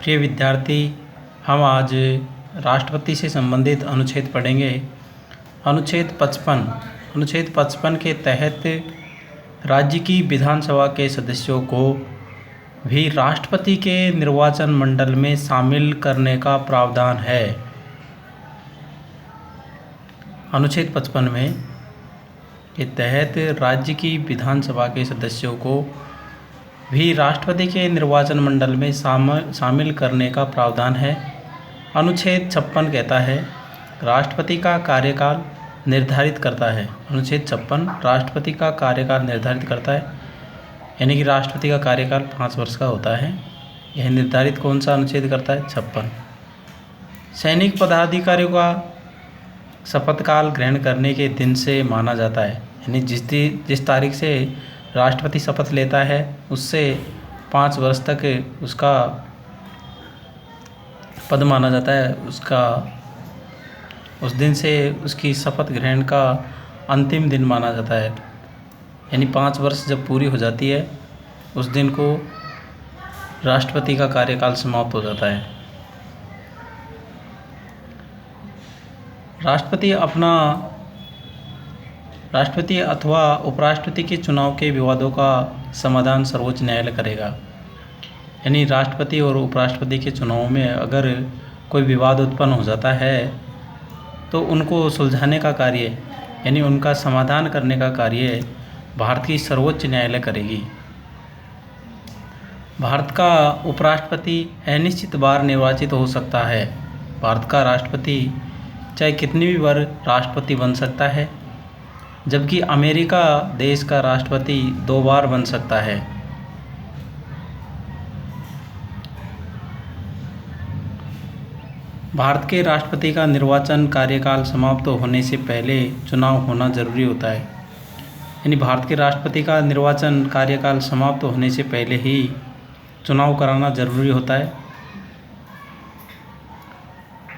प्रिय विद्यार्थी, हम आज राष्ट्रपति से संबंधित अनुच्छेद पढ़ेंगे। अनुच्छेद 55 के तहत राज्य की विधानसभा के सदस्यों को भी राष्ट्रपति के निर्वाचन मंडल में शामिल करने का प्रावधान है। अनुच्छेद 55 में के तहत राज्य की विधानसभा के सदस्यों को भी राष्ट्रपति के निर्वाचन मंडल में शामिल करने का प्रावधान है। अनुच्छेद 56 कहता है राष्ट्रपति का कार्यकाल निर्धारित करता है। अनुच्छेद 56 राष्ट्रपति का कार्यकाल निर्धारित करता है, यानी कि राष्ट्रपति का कार्यकाल 5 वर्ष का होता है। यह निर्धारित कौन सा अनुच्छेद करता है? 56। सैनिक पदाधिकारियों का शपथ काल ग्रहण करने के दिन से माना जाता है, यानी जिस तारीख से राष्ट्रपति शपथ लेता है उससे 5 वर्ष तक उसका पद माना जाता है। उस दिन से उसकी शपथ ग्रहण का अंतिम दिन माना जाता है, यानी 5 वर्ष जब पूरी हो जाती है उस दिन को राष्ट्रपति का कार्यकाल समाप्त हो जाता है। राष्ट्रपति अथवा उपराष्ट्रपति के चुनाव के विवादों का समाधान सर्वोच्च न्यायालय करेगा। यानी राष्ट्रपति और उपराष्ट्रपति के चुनाव में अगर कोई विवाद उत्पन्न हो जाता है तो उनको सुलझाने का कार्य, यानी उनका समाधान करने का कार्य भारत की सर्वोच्च न्यायालय करेगी। भारत का उपराष्ट्रपति अनिश्चित बार निर्वाचित हो सकता है। भारत का राष्ट्रपति चाहे कितनी भी बार राष्ट्रपति बन सकता है, जबकि अमेरिका देश का राष्ट्रपति 2 बार बन सकता है। भारत के राष्ट्रपति का निर्वाचन कार्यकाल समाप्त होने से पहले चुनाव होना जरूरी होता है, यानी भारत के राष्ट्रपति का निर्वाचन कार्यकाल समाप्त होने से पहले ही चुनाव कराना जरूरी होता है।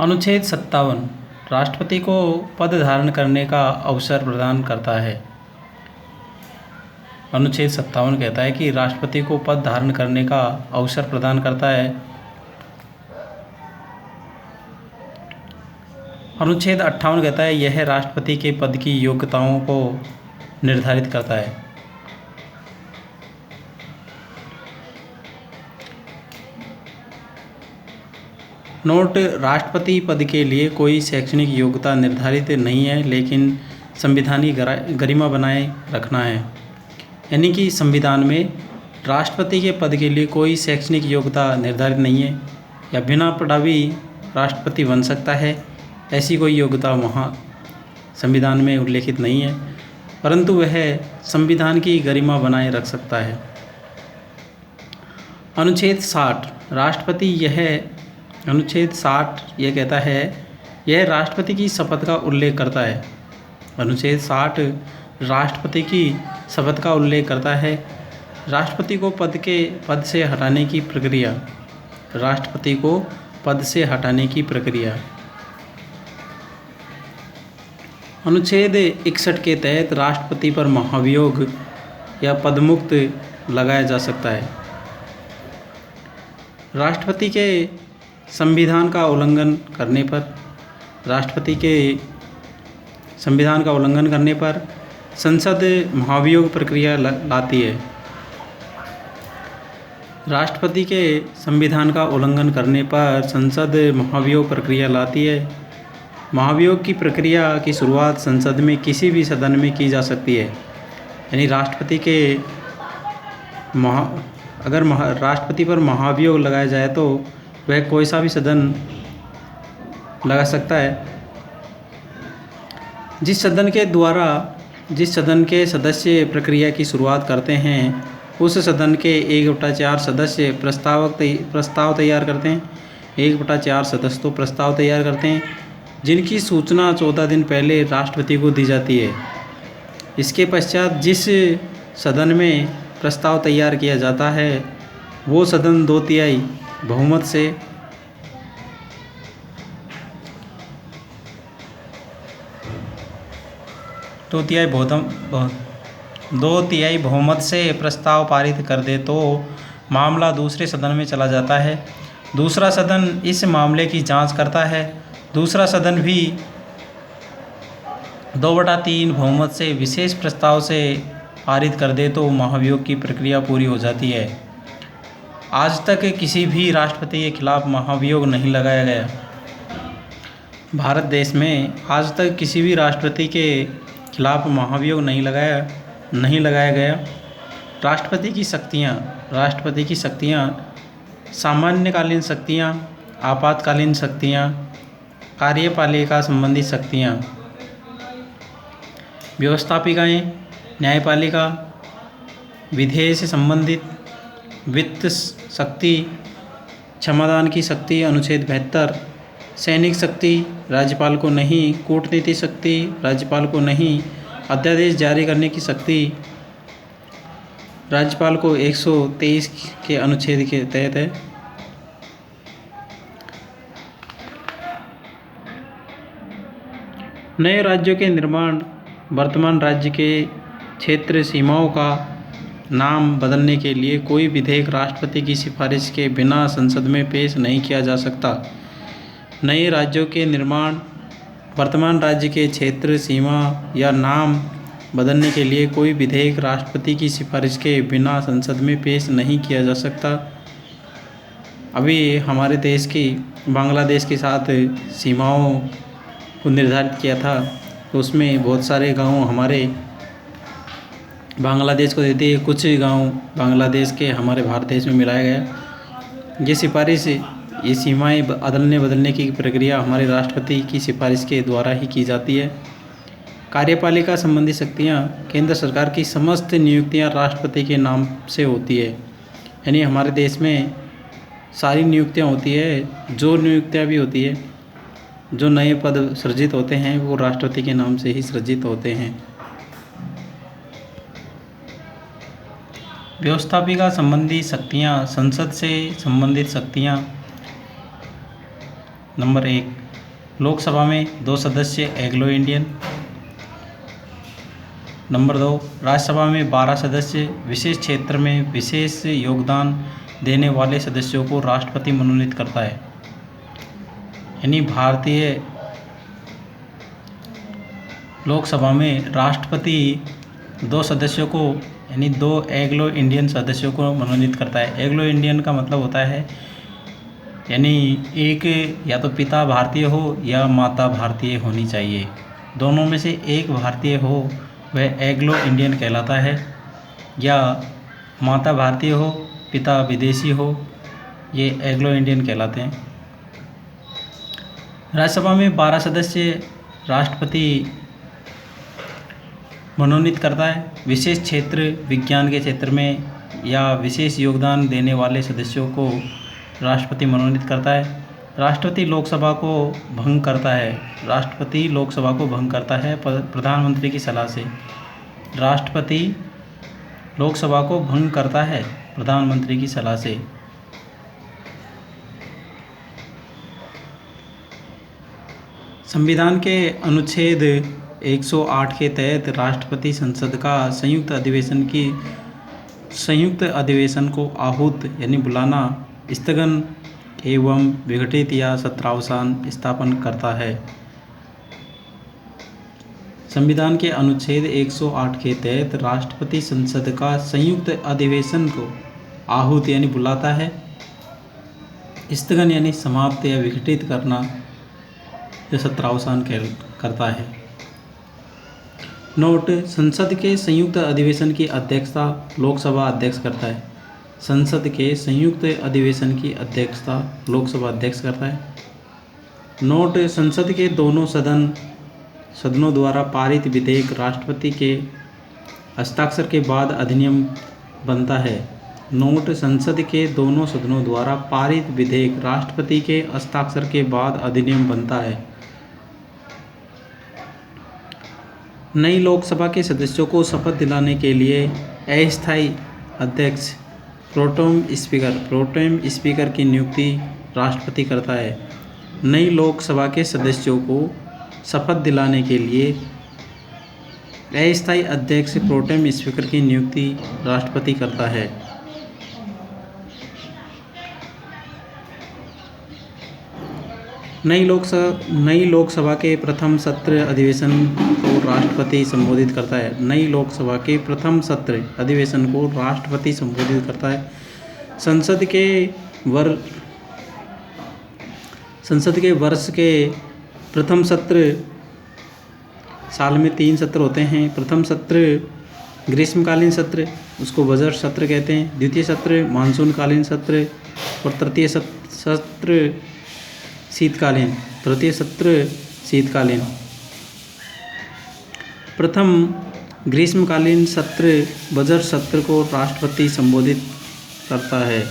अनुच्छेद 57 राष्ट्रपति को पद धारण करने का अवसर प्रदान करता है। अनुच्छेद 57 कहता है कि राष्ट्रपति को पद धारण करने का अवसर प्रदान करता है। अनुच्छेद 58 कहता है यह राष्ट्रपति के पद की योग्यताओं को निर्धारित करता है। नोट: राष्ट्रपति पद के लिए कोई शैक्षणिक योग्यता निर्धारित नहीं है, लेकिन संवैधानिक गरिमा बनाए रखना है। यानी कि संविधान में राष्ट्रपति के पद के लिए कोई शैक्षणिक योग्यता निर्धारित नहीं है, या बिना पढ़ा भी राष्ट्रपति बन सकता है, ऐसी कोई योग्यता वहाँ संविधान में उल्लेखित नहीं है, परंतु वह संविधान की गरिमा बनाए रख सकता है। अनुच्छेद 60 अनुच्छेद 60 यह कहता है यह राष्ट्रपति की शपथ का उल्लेख करता है। अनुच्छेद 60 राष्ट्रपति की शपथ का उल्लेख करता है। राष्ट्रपति को पद से हटाने की प्रक्रिया। राष्ट्रपति को पद से हटाने की प्रक्रिया। अनुच्छेद 61 के तहत राष्ट्रपति पर महाभियोग या पदमुक्त लगाया जा सकता है। राष्ट्रपति के संविधान का उल्लंघन करने पर संसद महाभियोग प्रक्रिया लाती है। राष्ट्रपति के संविधान का उल्लंघन करने पर संसद महाभियोग प्रक्रिया लाती है। महाभियोग की प्रक्रिया की शुरुआत संसद में किसी भी सदन में की जा सकती है, यानी अगर राष्ट्रपति पर महाभियोग लगाया जाए तो वह कोई सा भी सदन लगा सकता है। जिस सदन के सदस्य प्रक्रिया की शुरुआत करते हैं उस सदन के 1/4 सदस्य प्रस्ताव तैयार करते हैं। 1/4 सदस्य तो प्रस्ताव तैयार करते हैं, जिनकी सूचना 14 दिन पहले राष्ट्रपति को दी जाती है। इसके पश्चात जिस सदन में प्रस्ताव तैयार किया जाता है वो सदन 2/3 बहुमत से दो तिहाई बहुमत से प्रस्ताव पारित कर दे तो मामला दूसरे सदन में चला जाता है। दूसरा सदन इस मामले की जांच करता है। दूसरा सदन भी 2/3 बहुमत से विशेष प्रस्ताव से पारित कर दे तो महाभियोग की प्रक्रिया पूरी हो जाती है। आज तक किसी भी राष्ट्रपति के खिलाफ महाभियोग नहीं लगाया गया। भारत देश में आज तक किसी भी राष्ट्रपति के खिलाफ महाभियोग नहीं लगाया गया। राष्ट्रपति की शक्तियाँ सामान्यकालीन शक्तियाँ, आपातकालीन शक्तियाँ, कार्यपालिका संबंधी शक्तियाँ, व्यवस्थापिकाएँ, न्यायपालिका, विधेय से संबंधित, वित्त शक्ति, क्षमादान की शक्ति अनुच्छेद 72, सैनिक शक्ति, राज्यपाल को नहीं, कूटनीतिक शक्ति, राज्यपाल को नहीं, अध्यादेश जारी करने की शक्ति राज्यपाल को 123 के अनुच्छेद के तहत है। नए राज्यों के निर्माण, वर्तमान राज्य के क्षेत्र सीमाओं का नाम बदलने के लिए कोई विधेयक राष्ट्रपति की सिफारिश के बिना संसद में पेश नहीं किया जा सकता। नए राज्यों के निर्माण, वर्तमान राज्य के क्षेत्र सीमा या नाम बदलने के लिए कोई विधेयक राष्ट्रपति की सिफारिश के बिना संसद में पेश नहीं किया जा सकता। अभी हमारे देश की बांग्लादेश के साथ सीमाओं को निर्धारित किया था, तो उसमें बहुत सारे गांव हमारे बांग्लादेश को देते, कुछ गांव बांग्लादेश के हमारे भारत देश में मिलाया गया। ये सीमाएं बदलने की प्रक्रिया हमारे राष्ट्रपति की सिफारिश के द्वारा ही की जाती है। कार्यपालिका संबंधी शक्तियाँ, केंद्र सरकार की समस्त नियुक्तियाँ राष्ट्रपति के नाम से होती है। यानी हमारे देश में सारी नियुक्तियाँ होती है। जो नियुक्तियाँ भी होती है, जो नए पद सृजित होते हैं, वो राष्ट्रपति के नाम से ही सृजित होते हैं। व्यवस्थापिका संबंधी शक्तियाँ, संसद से संबंधित शक्तियाँ। नंबर 1, लोकसभा में 2 सदस्य एंग्लो इंडियन। नंबर 2, राज्यसभा में 12 सदस्य। विशेष क्षेत्र में विशेष योगदान देने वाले सदस्यों को राष्ट्रपति मनोनीत करता है। यानी भारतीय लोकसभा में राष्ट्रपति 2 सदस्यों को, यानी 2 एंग्लो इंडियन सदस्यों को मनोनीत करता है। एंग्लो इंडियन का मतलब होता है यानी एक या तो पिता भारतीय हो या माता भारतीय होनी चाहिए। दोनों में से एक भारतीय हो वह एंग्लो इंडियन कहलाता है, या माता भारतीय हो पिता विदेशी हो, ये एंग्लो इंडियन कहलाते हैं। राज्यसभा में 12 सदस्य राष्ट्रपति मनोनीत करता है। विशेष क्षेत्र, विज्ञान के क्षेत्र में या विशेष योगदान देने वाले सदस्यों को राष्ट्रपति मनोनीत करता है। राष्ट्रपति लोकसभा को भंग करता है प्रधानमंत्री की सलाह से। राष्ट्रपति लोकसभा को भंग करता है प्रधानमंत्री की सलाह से। संविधान के अनुच्छेद 108 के तहत राष्ट्रपति संसद का संयुक्त अधिवेशन को आहूत यानी बुलाना, स्थगन एवं विघटित या सत्रावसान स्थापन करता है। संविधान के अनुच्छेद 108 के तहत राष्ट्रपति संसद का संयुक्त अधिवेशन को आहूत यानी बुलाता है, स्थगन यानी समाप्त या विघटित करना या सत्रावसान करता है। नोट: संसद के संयुक्त अधिवेशन की अध्यक्षता लोकसभा अध्यक्ष करता है। संसद के संयुक्त अधिवेशन की अध्यक्षता लोकसभा अध्यक्ष करता है। नोट: संसद के दोनों सदनों द्वारा पारित विधेयक राष्ट्रपति के हस्ताक्षर के बाद अधिनियम बनता है। नोट: संसद के दोनों सदनों द्वारा पारित विधेयक राष्ट्रपति के हस्ताक्षर के बाद अधिनियम बनता है। नई लोकसभा के सदस्यों को शपथ दिलाने के लिए अस्थायी अध्यक्ष प्रोटेम स्पीकर की नियुक्ति राष्ट्रपति करता है। नई लोकसभा के सदस्यों को शपथ दिलाने के लिए अस्थायी अध्यक्ष प्रोटेम स्पीकर की नियुक्ति राष्ट्रपति करता है। नई लोकसभा के प्रथम सत्र अधिवेशन को राष्ट्रपति संबोधित करता है। नई लोकसभा के प्रथम सत्र अधिवेशन को राष्ट्रपति संबोधित करता है। संसद के वर्ष के प्रथम सत्र, साल में 3 सत्र होते हैं। प्रथम सत्र ग्रीष्मकालीन सत्र, उसको बजट सत्र कहते हैं। द्वितीय सत्र मानसूनकालीन सत्र और तृतीय सत्र शीतकालीन। प्रथम ग्रीष्मकालीन सत्र बजट सत्र को राष्ट्रपति संबोधित करता है।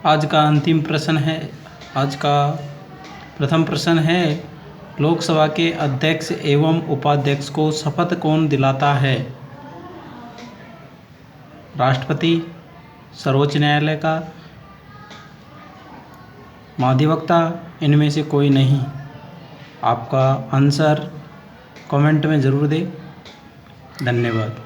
आज का प्रथम प्रश्न है, लोकसभा के अध्यक्ष एवं उपाध्यक्ष को शपथ कौन दिलाता है? राष्ट्रपति, सर्वोच्च न्यायालय का महाधिवक्ता, इनमें से कोई नहीं। आपका आंसर कमेंट में ज़रूर दें। धन्यवाद।